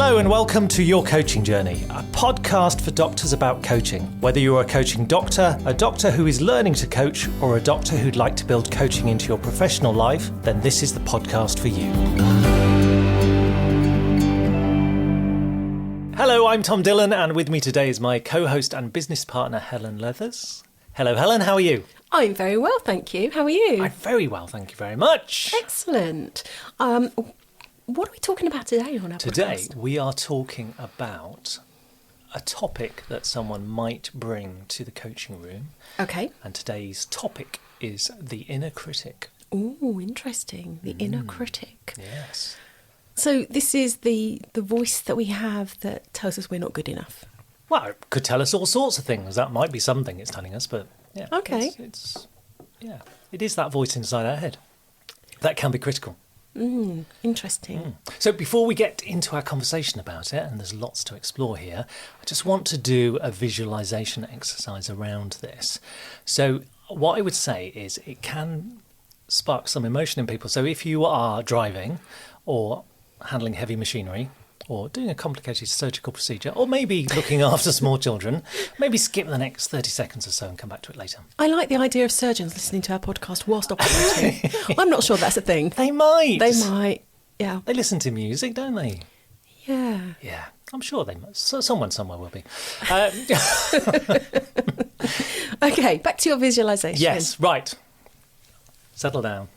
Hello and welcome to Your Coaching Journey, a podcast for doctors about coaching. Whether you're a coaching doctor, a doctor who is learning to coach, or a doctor who'd like to build coaching into your professional life, then this is the podcast for you. Hello, I'm Tom Dillon, and with me today is my co-host and business partner, Helen Leathers. Hello, Helen, how are you? I'm very well, thank you. How are you? I'm very well, thank you very much. Excellent. What are we talking about today on our Today, podcast? we are talking about a topic that someone might bring to the coaching room. Okay. And today's topic is the inner critic. Oh, interesting. The inner critic. Yes. So this is the voice that we have that tells us we're not good enough. Well, it could tell us all sorts of things. That might be something it's telling us, but yeah. Okay. It is that voice inside our head that can be critical. Interesting. So before we get into our conversation about it, and there's lots to explore here, I just want to do a visualization exercise around this. So what I would say is it can spark some emotion in people. So if you are driving or handling heavy machinery or doing a complicated surgical procedure, or maybe looking after small children, maybe skip the next 30 seconds or so and come back to it later. I like the idea of surgeons listening to our podcast whilst operating. I'm not sure that's a thing. They might. They might, yeah. They listen to music, don't they? Yeah. Yeah, I'm sure they must. Someone somewhere will be. Okay, back to your visualisation. Yes, right. Settle down.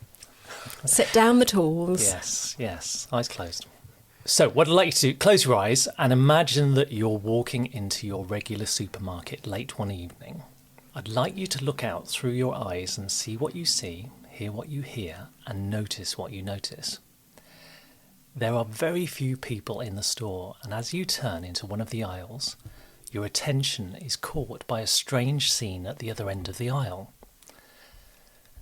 Set down the tools. Yes. Eyes closed. So what I'd like you to do, close your eyes and imagine that you're walking into your regular supermarket late one evening. I'd like you to look out through your eyes and see what you see, hear what you hear, and notice what you notice. There are very few people in the store, and as you turn into one of the aisles, your attention is caught by a strange scene at the other end of the aisle.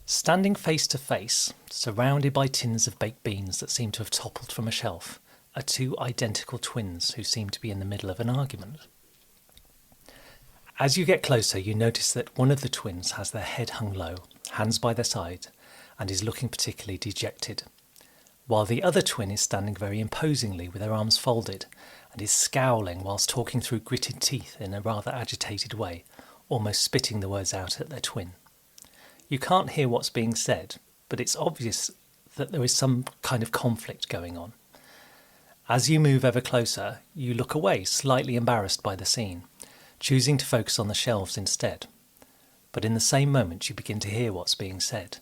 Standing face to face, surrounded by tins of baked beans that seem to have toppled from a shelf, are two identical twins who seem to be in the middle of an argument. As you get closer, you notice that one of the twins has their head hung low, hands by their side, and is looking particularly dejected, while the other twin is standing very imposingly with her arms folded and is scowling whilst talking through gritted teeth in a rather agitated way, almost spitting the words out at their twin. You can't hear what's being said, but it's obvious that there is some kind of conflict going on. As you move ever closer, you look away, slightly embarrassed by the scene, choosing to focus on the shelves instead. But in the same moment, you begin to hear what's being said.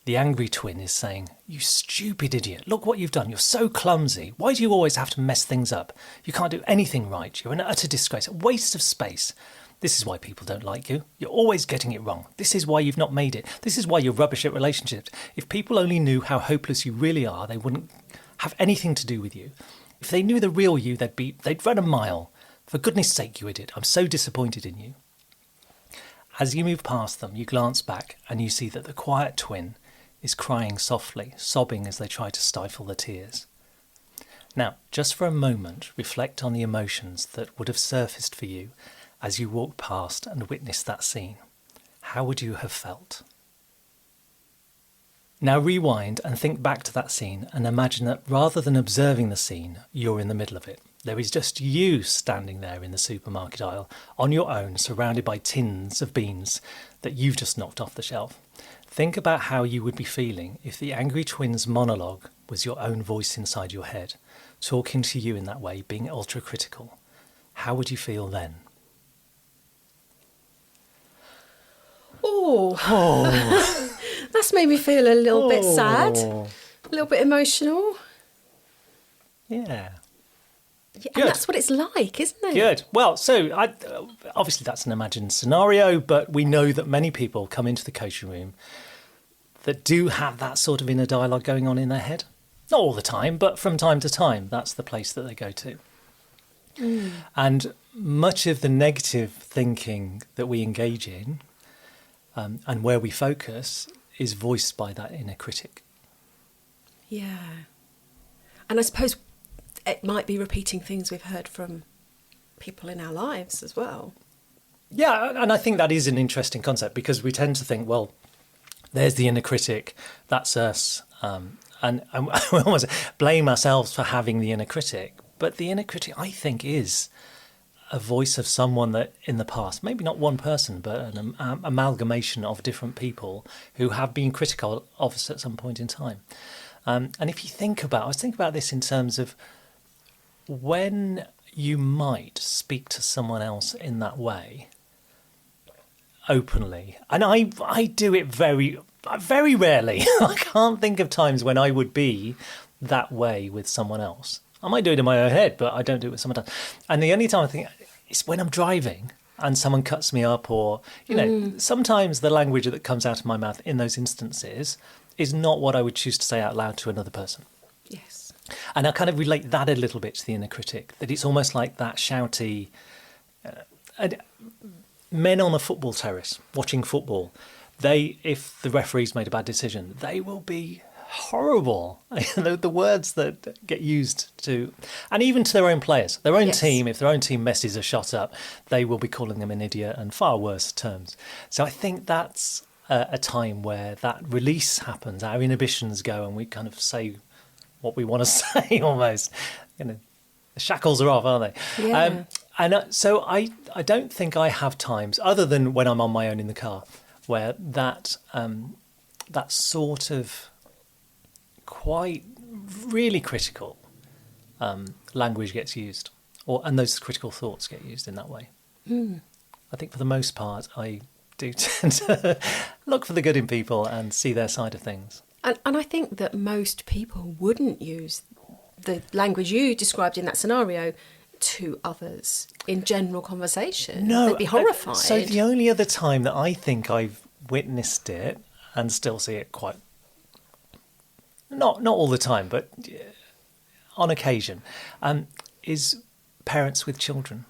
The angry twin is saying, "You stupid idiot, look what you've done, you're so clumsy. Why do you always have to mess things up? You can't do anything right, you're an utter disgrace, a waste of space. This is why people don't like you. You're always getting it wrong. This is why you've not made it. This is why you're rubbish at relationships. If people only knew how hopeless you really are, they wouldn't have anything to do with you. If they knew the real you, they'd run a mile. For goodness sake, you idiot, I'm so disappointed in you." As you move past them, you glance back and you see that the quiet twin is crying softly, sobbing as they try to stifle the tears. Now, just for a moment, reflect on the emotions that would have surfaced for you as you walked past and witnessed that scene. How would you have felt? Now rewind and think back to that scene and imagine that rather than observing the scene, you're in the middle of it. There is just you standing there in the supermarket aisle, on your own, surrounded by tins of beans that you've just knocked off the shelf. Think about how you would be feeling if the angry twin's monologue was your own voice inside your head, talking to you in that way, being ultra-critical. How would you feel then? Oh. That's made me feel a little bit sad, a little bit emotional. Yeah. And that's what it's like, isn't it? Good. Well, so obviously that's an imagined scenario, but we know that many people come into the coaching room that do have that sort of inner dialogue going on in their head. Not all the time, but from time to time, that's the place that they go to. And much of the negative thinking that we engage in and where we focus is voiced by that inner critic. Yeah. And I suppose it might be repeating things we've heard from people in our lives as well. Yeah, and I think that is an interesting concept because we tend to think, well, there's the inner critic, that's us, and we almost blame ourselves for having the inner critic. But the inner critic, I think, is a voice of someone that in the past, maybe not one person, but an amalgamation of different people who have been critical of us at some point in time. And if you think about, I was thinking about this in terms of when you might speak to someone else in that way, openly, and I do it very, very rarely. I can't think of times when I would be that way with someone else. I might do it in my own head, but I don't do it with someone else. And the only time I think is when I'm driving and someone cuts me up, or, you know, sometimes the language that comes out of my mouth in those instances is not what I would choose to say out loud to another person. Yes. And I kind of relate that a little bit to the inner critic, that it's almost like that shouty... men on a football terrace watching football, if the referee's made a bad decision, they will be horrible. The words that get used to, and even to their own players, their own team, if their own team messes a shot up, they will be calling them an idiot and far worse terms. So I think that's a time where that release happens, our inhibitions go, and we kind of say what we want to say almost. You know, the shackles are off, aren't they? Yeah. So I don't think I have times, other than when I'm on my own in the car, where that sort of quite really critical language gets used, and those critical thoughts get used in that way. I think for the most part, I do tend to look for the good in people and see their side of things. And I think that most people wouldn't use the language you described in that scenario to others in general conversation. No, they'd be horrified. So the only other time that I think I've witnessed it and still see it quite, not all the time, but on occasion, is parents with children,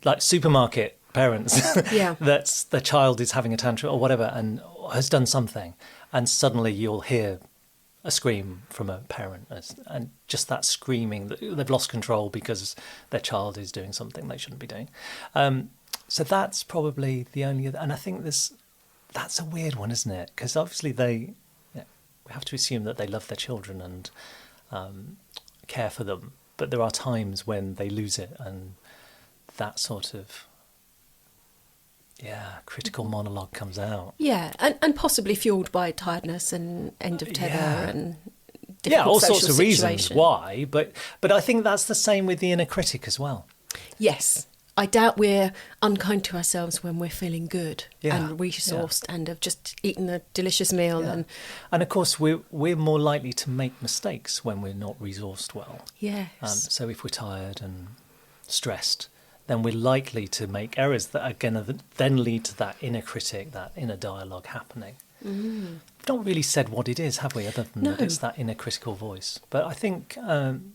like supermarket parents. Yeah. That's the child is having a tantrum or whatever and has done something, and suddenly you'll hear a scream from a parent, and just that screaming that they've lost control because their child is doing something they shouldn't be doing. So that's probably the only other, and I think that's a weird one, isn't it? Because obviously we have to assume that they love their children and care for them, but there are times when they lose it, and that sort of critical monologue comes out. Yeah, and possibly fueled by tiredness and end of tether and difficult all social sorts of situation. reasons why, but I think that's the same with the inner critic as well. Yes, I doubt we're unkind to ourselves when we're feeling good and resourced and have just eaten a delicious meal. Yeah. And of course, we're more likely to make mistakes when we're not resourced well. Yes. So if we're tired and stressed, then we're likely to make errors that are going to then lead to that inner critic, that inner dialogue happening. We've not really said what it is, have we, other than that it's that inner critical voice. But I think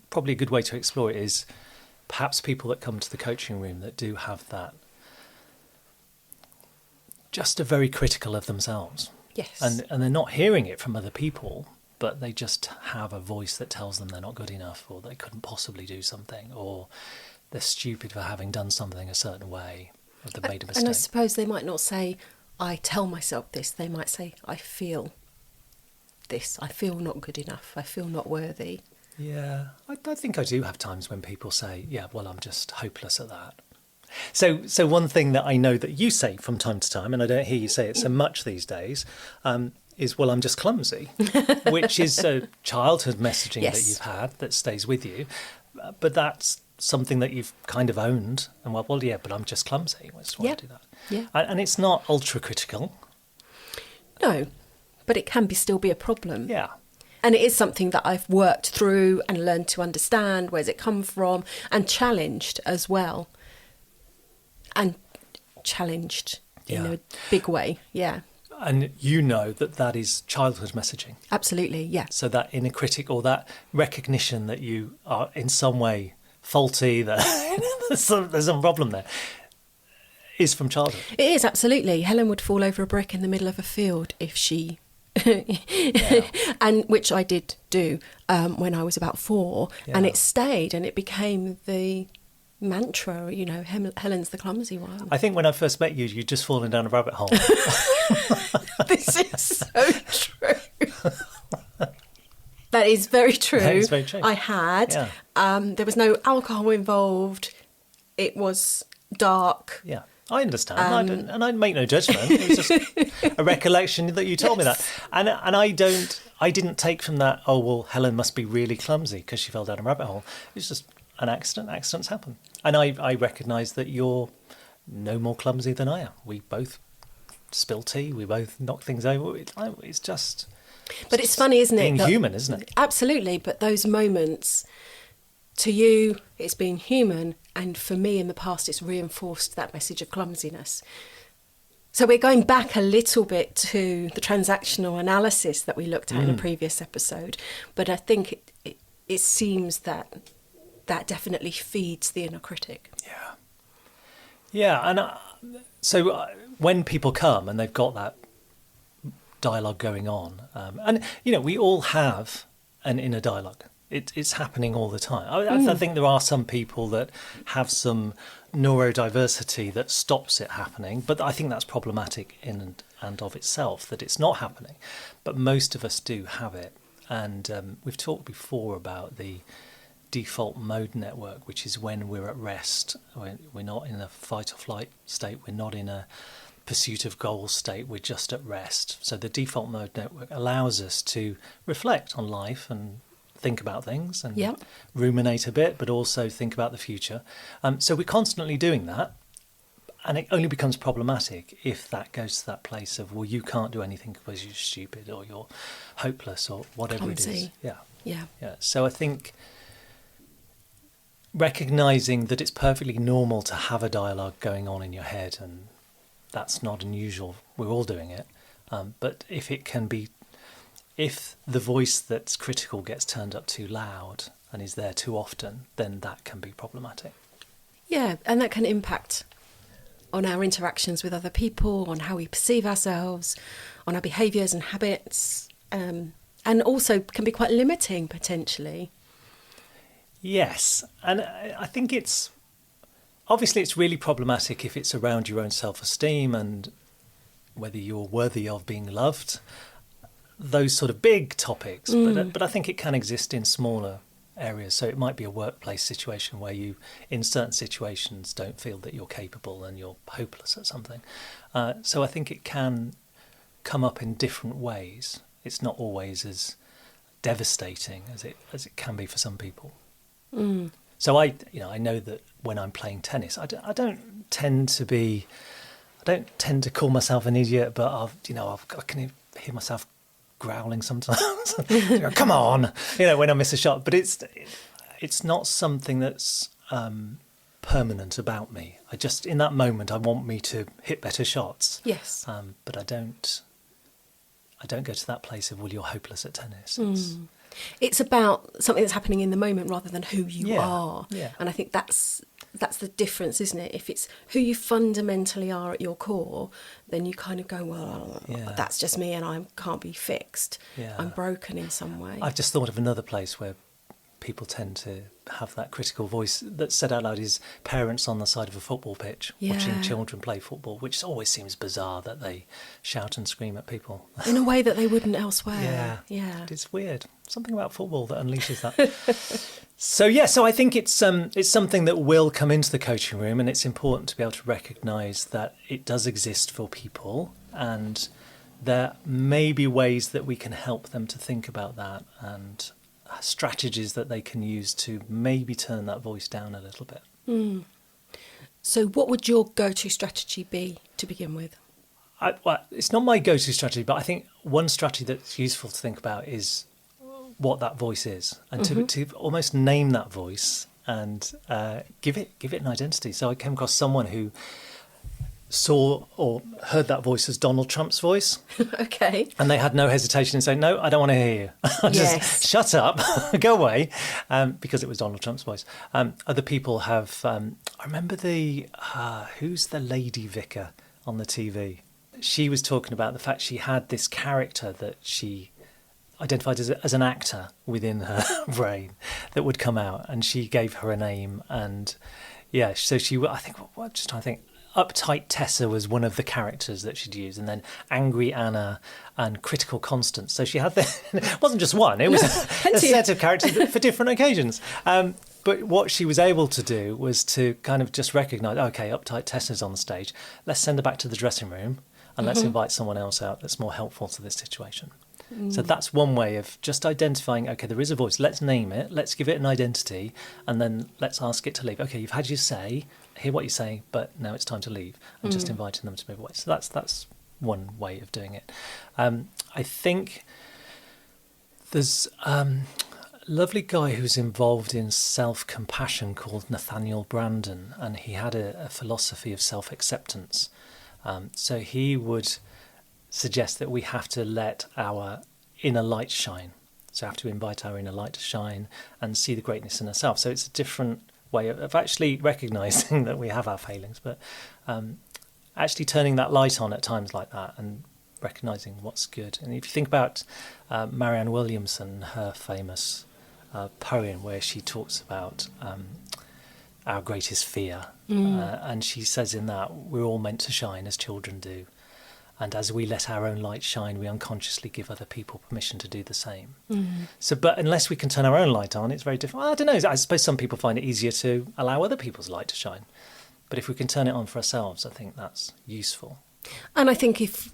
probably a good way to explore it is perhaps people that come to the coaching room that do have that, just are very critical of themselves. Yes. And they're not hearing it from other people, but they just have a voice that tells them they're not good enough, or they couldn't possibly do something, or they're stupid for having done something a certain way, or they've made a mistake. And I suppose they might not say, I tell myself this. They might say, I feel this. I feel not good enough. I feel not worthy. Yeah, I think I do have times when people say, yeah, well, I'm just hopeless at that. So one thing that I know that you say from time to time, and I don't hear you say it so much these days, is, well, I'm just clumsy, which is a childhood messaging that you've had that stays with you. But that's something that you've kind of owned. And well, yeah, but I'm just clumsy. That's why I do that. Yeah. And it's not ultra critical. No, but it can still be a problem. Yeah. And it is something that I've worked through and learned to understand. Where's it come from? And challenged as well. And challenged in a big way. Yeah. And you know that is childhood messaging. Absolutely, yeah. So that inner critic, or that recognition that you are in some way faulty, that there's some problem there, is from childhood. It is, absolutely. Helen would fall over a brick in the middle of a field if she... and which I did do when I was about 4, and it stayed, and it became the mantra, Helen's the clumsy one. I think when I first met you, you'd just fallen down a rabbit hole. This is so true. That is very true. That is very true. I had. Yeah. There was no alcohol involved. It was dark. Yeah, I understand, and I make no judgment. It was just a recollection that you told me that, and I didn't take from that. Oh well, Helen must be really clumsy because she fell down a rabbit hole. It's just an accident. Accidents happen, and I recognise that you're no more clumsy than I am. We both spill tea. We both knock things over. It's just. But it's funny, isn't it? Being human, isn't it? Absolutely. But those moments, to you, it's being human. And for me, in the past, it's reinforced that message of clumsiness. So we're going back a little bit to the transactional analysis that we looked at in a previous episode. But I think it seems that definitely feeds the inner critic. Yeah. Yeah. And so when people come and they've got that dialogue going on, and we all have an inner dialogue. It's happening all the time. I think there are some people that have some neurodiversity that stops it happening, but I think that's problematic in and of itself, that it's not happening. But most of us do have it, and we've talked before about the default mode network, which is when we're at rest. We're not in a fight or flight state. We're not in a pursuit of goals state. We're just at rest. So the default mode network allows us to reflect on life and think about things and ruminate a bit, but also think about the future. So we're constantly doing that, and it only becomes problematic if that goes to that place of, well, you can't do anything because you're stupid or you're hopeless or whatever Clumsy. it is. Yeah. So I think recognising that it's perfectly normal to have a dialogue going on in your head, and that's not unusual. We're all doing it. But if the voice that's critical gets turned up too loud and is there too often, then that can be problematic. Yeah, and that can impact on our interactions with other people, on how we perceive ourselves, on our behaviours and habits, and also can be quite limiting potentially. Yes, and I think it's really problematic if it's around your own self-esteem and whether you're worthy of being loved, those sort of big topics. But I think it can exist in smaller areas. So it might be a workplace situation where you, in certain situations, don't feel that you're capable and you're hopeless at something. So I think it can come up in different ways. It's not always as devastating as it can be for some people. So I know that when I'm playing tennis, I don't tend to call myself an idiot, but I can hear myself growling sometimes. Come on, when I miss a shot. But it's not something that's permanent about me. I just, in that moment, I want me to hit better shots. Yes. But I don't go to that place of, well, you're hopeless at tennis. It's about something that's happening in the moment rather than who you are. Yeah. And I think that's the difference, isn't it? If it's who you fundamentally are at your core, then you kind of go, well, that's just me and I can't be fixed. Yeah. I'm broken in some way. I've just thought of another place where people tend to have that critical voice that's said out loud is parents on the side of a football pitch watching children play football, which always seems bizarre that they shout and scream at people. In a way that they wouldn't elsewhere. Yeah. It's weird. Something about football that unleashes that. So I think it's something that will come into the coaching room, and it's important to be able to recognise that it does exist for people, and there may be ways that we can help them to think about that and strategies that they can use to maybe turn that voice down a little bit. So what would your go-to strategy be to begin with? It's not my go-to strategy, but I think one strategy that's useful to think about is what that voice is, and to almost name that voice and give it an identity. So I came across someone who saw or heard that voice as Donald Trump's voice. Okay. And they had no hesitation in saying, no, I don't want to hear you. Just shut up, go away, because it was Donald Trump's voice. Other people have, I remember who's the lady vicar on the TV? She was talking about the fact she had this character that she identified as an actor within her brain that would come out, and she gave her a name. And so she, I think, just trying to think, uptight Tessa was one of the characters that she'd use, and then angry Anna and critical Constance. So she had it wasn't just one; it was a set of characters for different occasions. But what she was able to do was to kind of just recognise, okay, uptight Tessa's on the stage. Let's send her back to the dressing room, and let's invite someone else out that's more helpful to this situation. So that's one way of just identifying, okay, there is a voice. Let's name it. Let's give it an identity. And then let's ask it to leave. Okay, you've had your say. Hear what you say, but now it's time to leave. And just inviting them to move away. So that's one way of doing it. I think there's a lovely guy who's involved in self-compassion called Nathaniel Brandon. And he had a philosophy of self-acceptance. So he would suggest that we have to let our inner light shine. So have to invite our inner light to shine and see the greatness in ourselves. So it's a different way of actually recognising that we have our failings, but actually turning that light on at times like that and recognising what's good. And if you think about Marianne Williamson, her famous poem where she talks about our greatest fear, and she says in that, we're all meant to shine as children do. And as we let our own light shine, we unconsciously give other people permission to do the same. So, but unless we can turn our own light on, it's very difficult. Well, I don't know. I suppose some people find it easier to allow other people's light to shine. But if we can turn it on for ourselves, I think that's useful. And I think if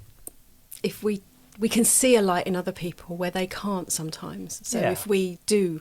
we can see a light in other people where they can't sometimes. So if we do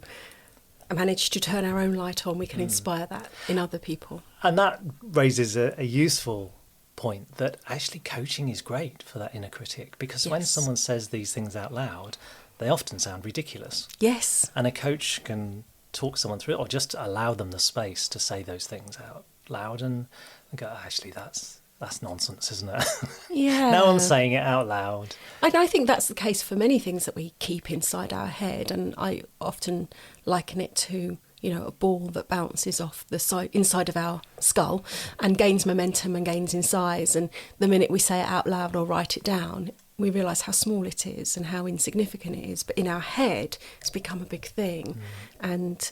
manage to turn our own light on, we can inspire that in other people. And that raises a useful point that actually coaching is great for that inner critic, because when someone says these things out loud, they often sound ridiculous. Yes. And a coach can talk someone through it, or just allow them the space to say those things out loud and go, actually, that's nonsense, isn't it? Yeah. Now I'm saying it out loud. And I think that's the case for many things that we keep inside our head. And I often liken it to, a ball that bounces off the inside of our skull and gains momentum and gains in size. And the minute we say it out loud or write it down, we realise how small it is and how insignificant it is. But in our head, it's become a big thing. And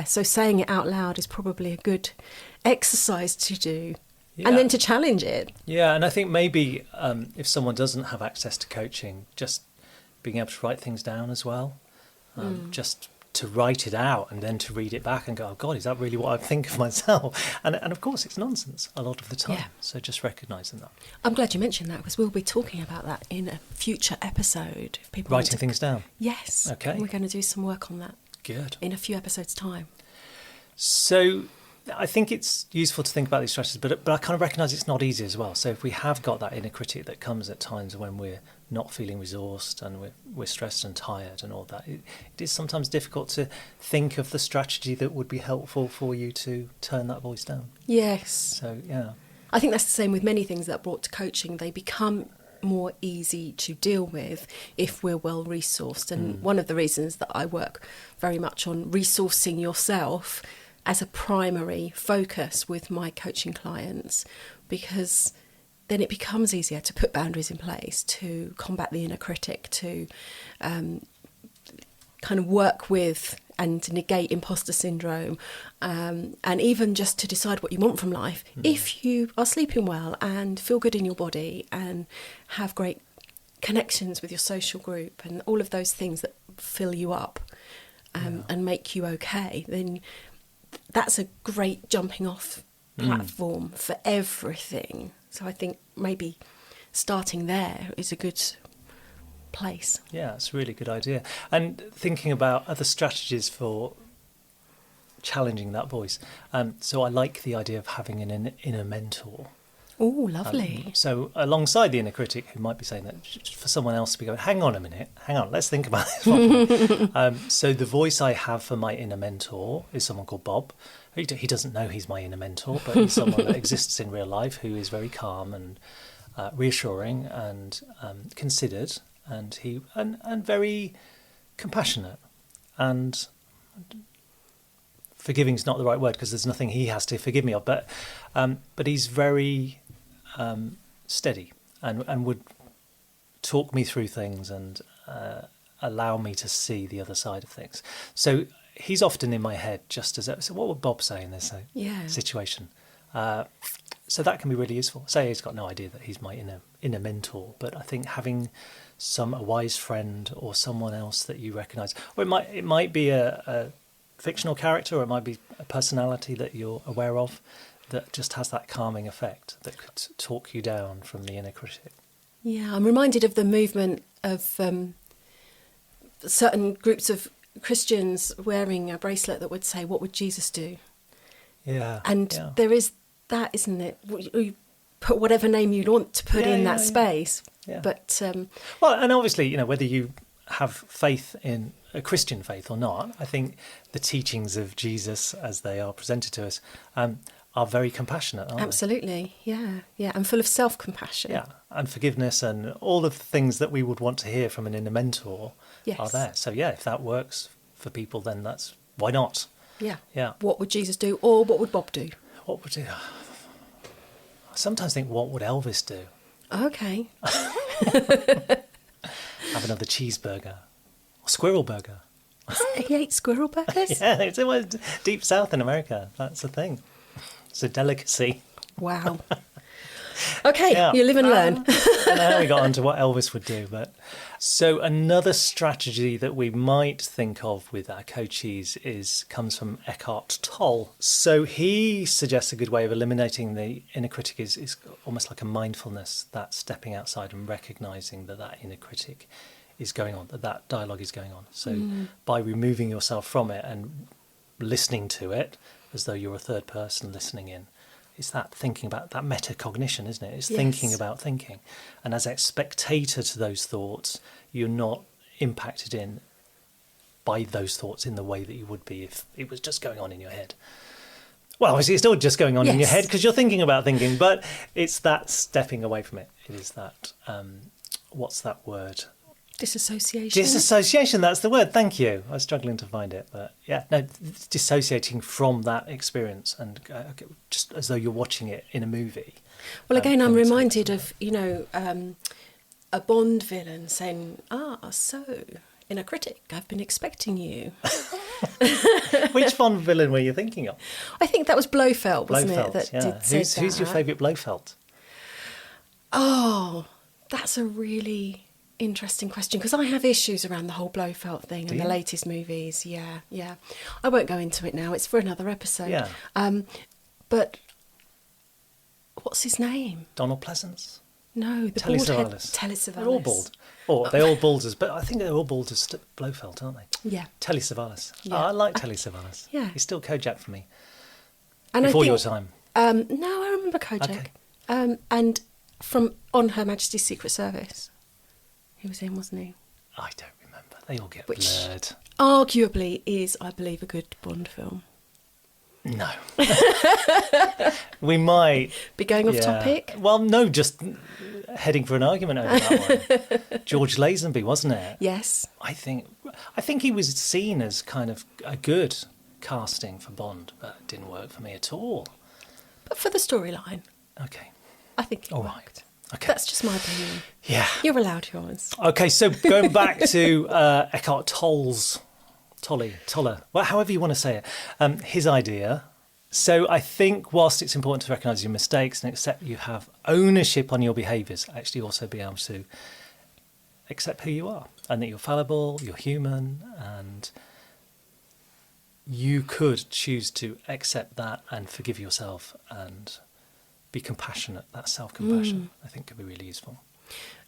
so saying it out loud is probably a good exercise to do. Yeah. And then to challenge it. Yeah, and I think maybe if someone doesn't have access to coaching, just being able to write things down as well, just to write it out and then to read it back and go, oh God, is that really what I think of myself? And of course it's nonsense a lot of the time. Yeah. So just recognising that. I'm glad you mentioned that, because we'll be talking about that in a future episode. If people Writing things down? Yes. Okay. We're going to do some work on that. Good. In a few episodes' time. So I think it's useful to think about these strategies, but I kind of recognise it's not easy as well. So if we have got that inner critic that comes at times when we're not feeling resourced and we're stressed and tired and all that, it is sometimes difficult to think of the strategy that would be helpful for you to turn that voice down. Yes. So, yeah. I think that's the same with many things that are brought to coaching. They become more easy to deal with if we're well resourced. And one of the reasons that I work very much on resourcing yourself as a primary focus with my coaching clients, because then it becomes easier to put boundaries in place, to combat the inner critic, to kind of work with and negate imposter syndrome, and even just to decide what you want from life. If you are sleeping well and feel good in your body and have great connections with your social group and all of those things that fill you up and make you okay, then that's a great jumping off platform for everything. So I think maybe starting there is a good place. Yeah, it's a really good idea. And thinking about other strategies for challenging that voice. So I like the idea of having an inner mentor. Oh, lovely. So alongside the inner critic, who might be saying that, for someone else to be going, hang on a minute, let's think about this one. So the voice I have for my inner mentor is someone called Bob. He doesn't know he's my inner mentor, but he's someone that exists in real life who is very calm and reassuring and considered, and very compassionate. And forgiving is not the right word, because there's nothing he has to forgive me of, but he's very steady and would talk me through things and allow me to see the other side of things. So he's often in my head just as, so what would Bob say in this situation? So that can be really useful. Say he's got no idea that he's my inner mentor, but I think having a wise friend or someone else that you recognise, or it might be a fictional character, or it might be a personality that you're aware of that just has that calming effect that could talk you down from the inner critic. Yeah, I'm reminded of the movement of certain groups of Christians wearing a bracelet that would say, "What would Jesus do?" Yeah. And yeah. there is that, isn't it? You put whatever name you want to put in that space. Yeah. But well, and obviously, whether you have faith in a Christian faith or not, I think the teachings of Jesus as they are presented to us are very compassionate, aren't absolutely, yeah, and full of self-compassion. Yeah, and forgiveness and all of the things that we would want to hear from an inner mentor are there. So yeah, if that works for people, then why not? Yeah. Yeah. What would Jesus do, or what would Bob do? What would I sometimes think, what would Elvis do? Okay. Have another cheeseburger or squirrel burger. He ate squirrel burgers? Yeah, it's almost deep south in America. That's a thing. It's a delicacy. Wow. Okay, you live and learn. I don't know how we got onto what Elvis would do, but so another strategy that we might think of with our coachees comes from Eckhart Tolle. So he suggests a good way of eliminating the inner critic is almost like a mindfulness, that stepping outside and recognising that inner critic is going on, that dialogue is going on. So by removing yourself from it and listening to it as though you're a third person listening in, it's that thinking about that metacognition, isn't it? It's thinking about thinking. And as a spectator to those thoughts, you're not impacted in by those thoughts in the way that you would be if it was just going on in your head. Well, obviously it's still just going on in your head because you're thinking about thinking, but it's that stepping away from it. It is that, what's that word? Disassociation, that's the word. Thank you. I was struggling to find it, but dissociating from that experience and just as though you're watching it in a movie. Well, again, I'm reminded of, a Bond villain saying, so, Inner Critic, I've been expecting you. Which Bond villain were you thinking of? I think that was Blofeld, wasn't Blofeld, it? That did say who's your favourite Blofeld? Oh, that's a really interesting question, because I have issues around the whole Blofeld thing and the latest movies. Yeah. I won't go into it now. It's for another episode. Yeah. But what's his name? Donald Pleasance? No, the Telly bald head. Savalas. Telly Savalas. They're all bald. Or they're all bald but I think they're all bald as Blofeld, aren't they? Yeah. Telly Savalas. Yeah. I like Telly Savalas. Yeah. He's still Kojak for me. And Before your time. No, I remember Kojak. Okay. And from On Her Majesty's Secret Service. He was in, wasn't he? I don't remember. They all get Which blurred. Arguably is, I believe, a good Bond film. No. We might be going off topic. Well, no, just heading for an argument over that one. George Lazenby, wasn't it? Yes. I think he was seen as kind of a good casting for Bond, but it didn't work for me at all. But for the storyline, okay, I think it all worked. right. Okay. That's just my opinion. Yeah. You're allowed yours. Okay, so going back to Eckhart Tolle's, Tolle, well, however you want to say it, his idea. So I think whilst it's important to recognise your mistakes and accept you have ownership on your behaviours, actually also be able to accept who you are and that you're fallible, you're human, and you could choose to accept that and forgive yourself and be compassionate. That self-compassion, I think, could be really useful.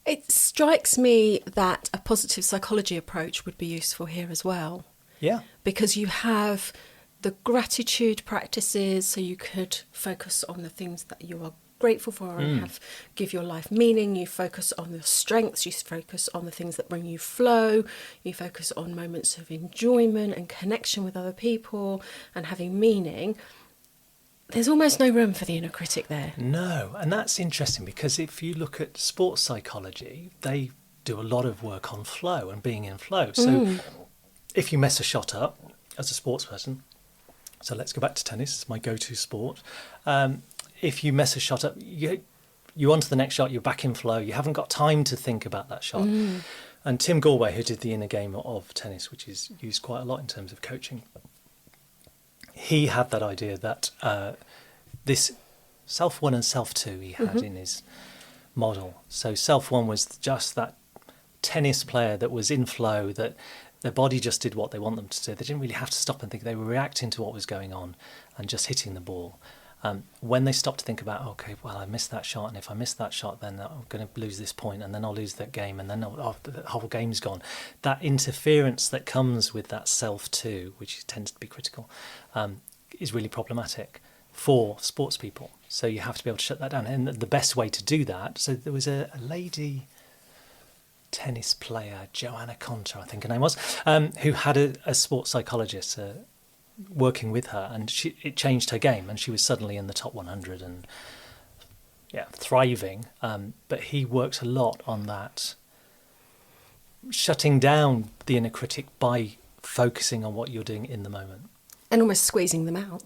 It strikes me that a positive psychology approach would be useful here as well. Yeah. Because you have the gratitude practices, so you could focus on the things that you are grateful for and give your life meaning. You focus on the strengths, you focus on the things that bring you flow, you focus on moments of enjoyment and connection with other people and having meaning. There's almost no room for the inner critic there. No, and that's interesting because if you look at sports psychology, they do a lot of work on flow and being in flow. So if you mess a shot up as a sports person, so let's go back to tennis, it's my go-to sport. If you mess a shot up, you're on to the next shot, you're back in flow, you haven't got time to think about that shot. And Tim Galway, who did the inner game of tennis, which is used quite a lot in terms of coaching, he had that idea that this self 1 and self 2 he had in his model. So self 1 was just that tennis player that was in flow, that their body just did what they want them to do. They didn't really have to stop and think. They were reacting to what was going on and just hitting the ball. When they stopped to think about, okay, well, I missed that shot, and if I miss that shot, then I'm going to lose this point, and then I'll lose that game, and then the whole game's gone. That interference that comes with that self too, which tends to be critical, is really problematic for sports people. So you have to be able to shut that down. And the best way to do that, so there was a lady tennis player, Joanna Conter, I think her name was, who had a sports psychologist working with her, and it changed her game, and she was suddenly in the top 100 and thriving. But he works a lot on that, shutting down the inner critic by focusing on what you're doing in the moment. And almost squeezing them out.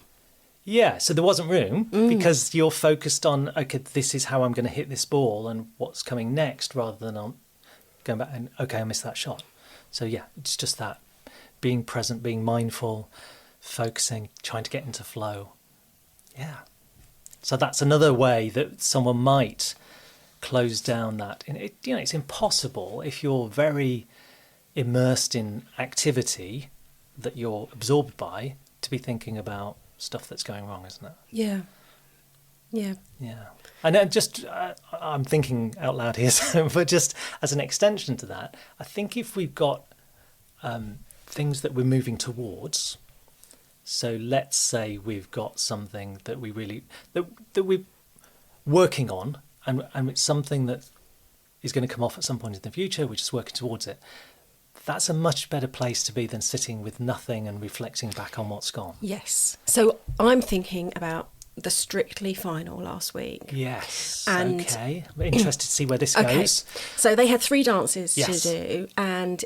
Yeah, so there wasn't room because you're focused on, okay, this is how I'm going to hit this ball and what's coming next, rather than on going back and, okay, I missed that shot. So yeah, it's just that being present, being mindful, focusing, trying to get into flow. Yeah. So that's another way that someone might close down that. It's impossible if you're very immersed in activity that you're absorbed by to be thinking about stuff that's going wrong, isn't it? Yeah. Yeah. Yeah. And I'm thinking out loud here, but just as an extension to that, I think if we've got things that we're moving towards, so let's say we've got something that we really that we're working on, and it's something that is going to come off at some point in the future, we're just working towards it. That's a much better place to be than sitting with nothing and reflecting back on what's gone. Yes. So I'm thinking about the Strictly final last week. Yes. And okay. I'm interested to see where this okay. goes. So they had 3 dances Yes. to do, and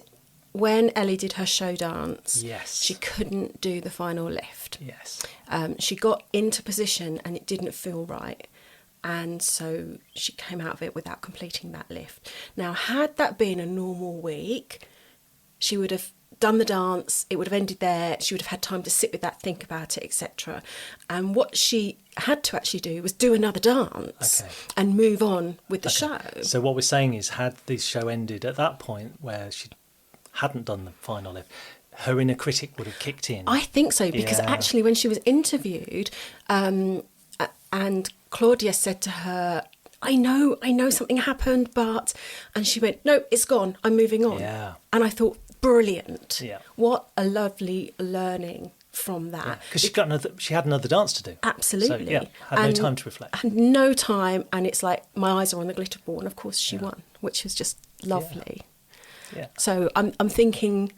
when Ellie did her show dance, Yes. she couldn't do the final lift. Yes. She got into position and it didn't feel right. And so she came out of it without completing that lift. Now, had that been a normal week, she would have done the dance, it would have ended there, she would have had time to sit with that, think about it, etc. And what she had to actually do was do another dance and move on with the show. So what we're saying is, had this show ended at that point where she hadn't done the final lift, her inner critic would have kicked in. I think so, because actually when she was interviewed, and Claudia said to her, I know something happened, but... And she went, no, it's gone, I'm moving on. Yeah. And I thought, brilliant. Yeah. What a lovely learning from that. Because she had another dance to do. Absolutely. So, yeah, had no time to reflect. Had no time, and it's like my eyes are on the glitter ball, and of course she won, which was just lovely. Yeah. So I'm thinking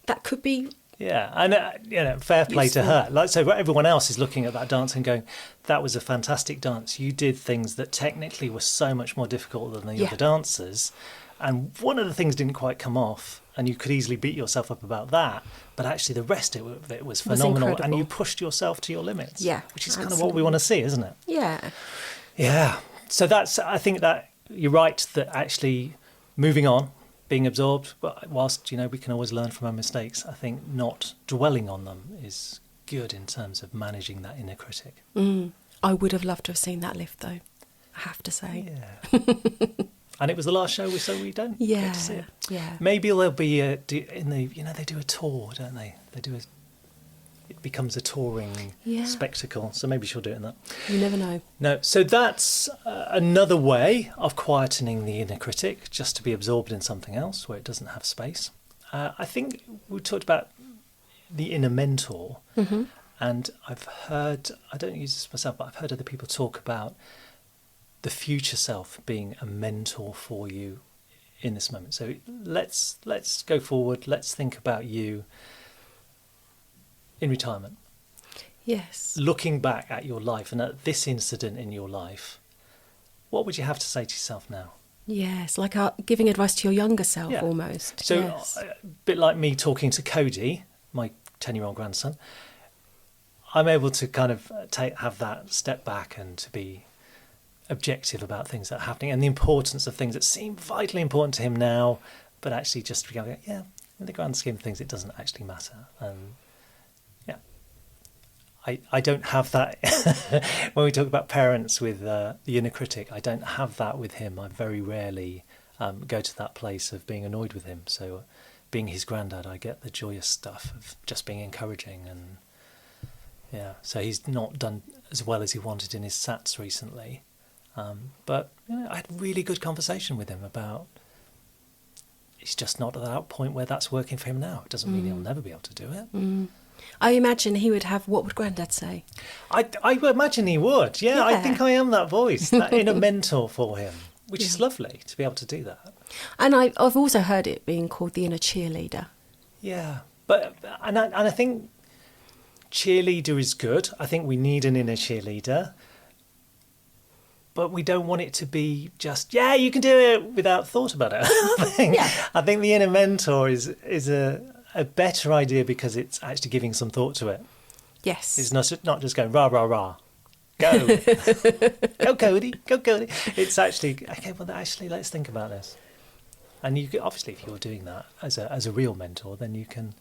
that could be... Yeah, and fair play to her. Like, so everyone else is looking at that dance and going, that was a fantastic dance. You did things that technically were so much more difficult than the other dancers. And one of the things didn't quite come off, and you could easily beat yourself up about that. But actually the rest of it was phenomenal, and you pushed yourself to your limits. Yeah, which is kind of what we want to see, isn't it? Yeah. Yeah. So I think that you're right, that actually moving on, being absorbed, whilst, we can always learn from our mistakes, I think not dwelling on them is good in terms of managing that inner critic. I would have loved to have seen that lift, though, I have to say. Yeah. And it was the last show, so we don't get to see it. Yeah. Maybe there'll be they do a tour, don't they? It becomes a touring spectacle, so maybe she'll do it in that. You never know. No, so that's another way of quietening the inner critic, just to be absorbed in something else where it doesn't have space. I think we talked about the inner mentor, and I've heard, I don't use this myself, but I've heard other people talk about the future self being a mentor for you in this moment. So let's go forward, let's think about you in retirement. Yes. Looking back at your life and at this incident in your life, what would you have to say to yourself now? Yes, like giving advice to your younger self almost. So yes. A bit like me talking to Cody, my 10-year-old grandson, I'm able to kind of have that step back and to be objective about things that are happening and the importance of things that seem vitally important to him now, but actually just to go, in the grand scheme of things, it doesn't actually matter. And I don't have that. When we talk about parents with the inner critic, I don't have that with him. I very rarely go to that place of being annoyed with him. So being his granddad, I get the joyous stuff of just being encouraging. And yeah, so he's not done as well as he wanted in his SATs recently. But I had a really good conversation with him about he's just not at that point where that's working for him now. It doesn't mean he'll never be able to do it. I imagine he would have, what would Grandad say? I imagine he would. Yeah, I think I am that voice, that inner mentor for him, which is lovely to be able to do that. And I've also heard it being called the inner cheerleader. Yeah, but I think cheerleader is good. I think we need an inner cheerleader. But we don't want it to be just, yeah, you can do it without thought about it. I think the inner mentor is a better idea because it's actually giving some thought to it. Yes. It's not just going, rah, rah, rah, go. Go, Cody, go, Cody. It's actually, okay, well, actually, let's think about this. And you can, obviously, if you're doing that as a real mentor, then you can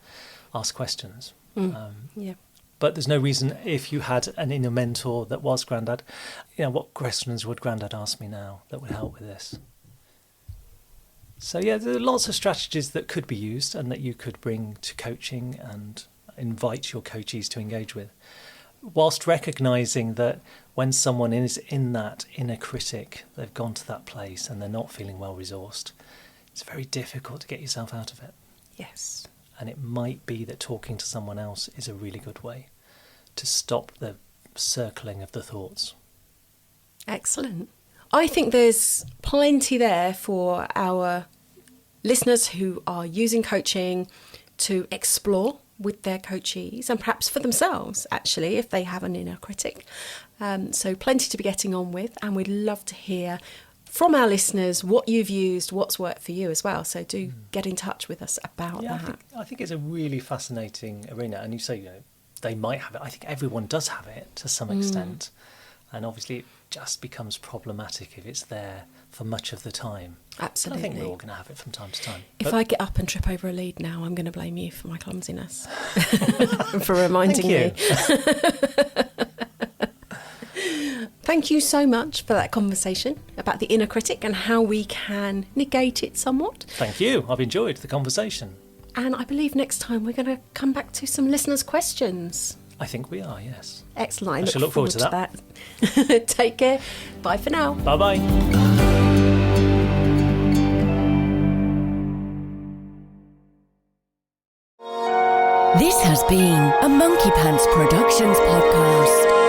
ask questions. Yeah. But there's no reason, if you had an inner mentor that was Grandad, what questions would Grandad ask me now that would help with this? So yeah, there are lots of strategies that could be used and that you could bring to coaching and invite your coachees to engage with, whilst recognising that when someone is in that inner critic, they've gone to that place and they're not feeling well resourced, it's very difficult to get yourself out of it. Yes. And it might be that talking to someone else is a really good way to stop the circling of the thoughts. Excellent. I think there's plenty there for our listeners who are using coaching to explore with their coachees and perhaps for themselves, actually, if they have an inner critic. So plenty to be getting on with, and we'd love to hear from our listeners what you've used, what's worked for you as well. So do get in touch with us about that. I think it's a really fascinating arena. And you say, they might have it. I think everyone does have it to some extent. And obviously it just becomes problematic if it's there for much of the time. Absolutely. But I think we're all going to have it from time to time. If I get up and trip over a lead now, I'm going to blame you for my clumsiness. For reminding me. Thank you so much for that conversation about the inner critic and how we can negate it somewhat. Thank you. I've enjoyed the conversation. And I believe next time we're going to come back to some listeners' questions. I think we are, yes. Excellent. I shall look forward to that. Take care. Bye for now. Bye-bye. This has been a Monkey Pants Productions podcast.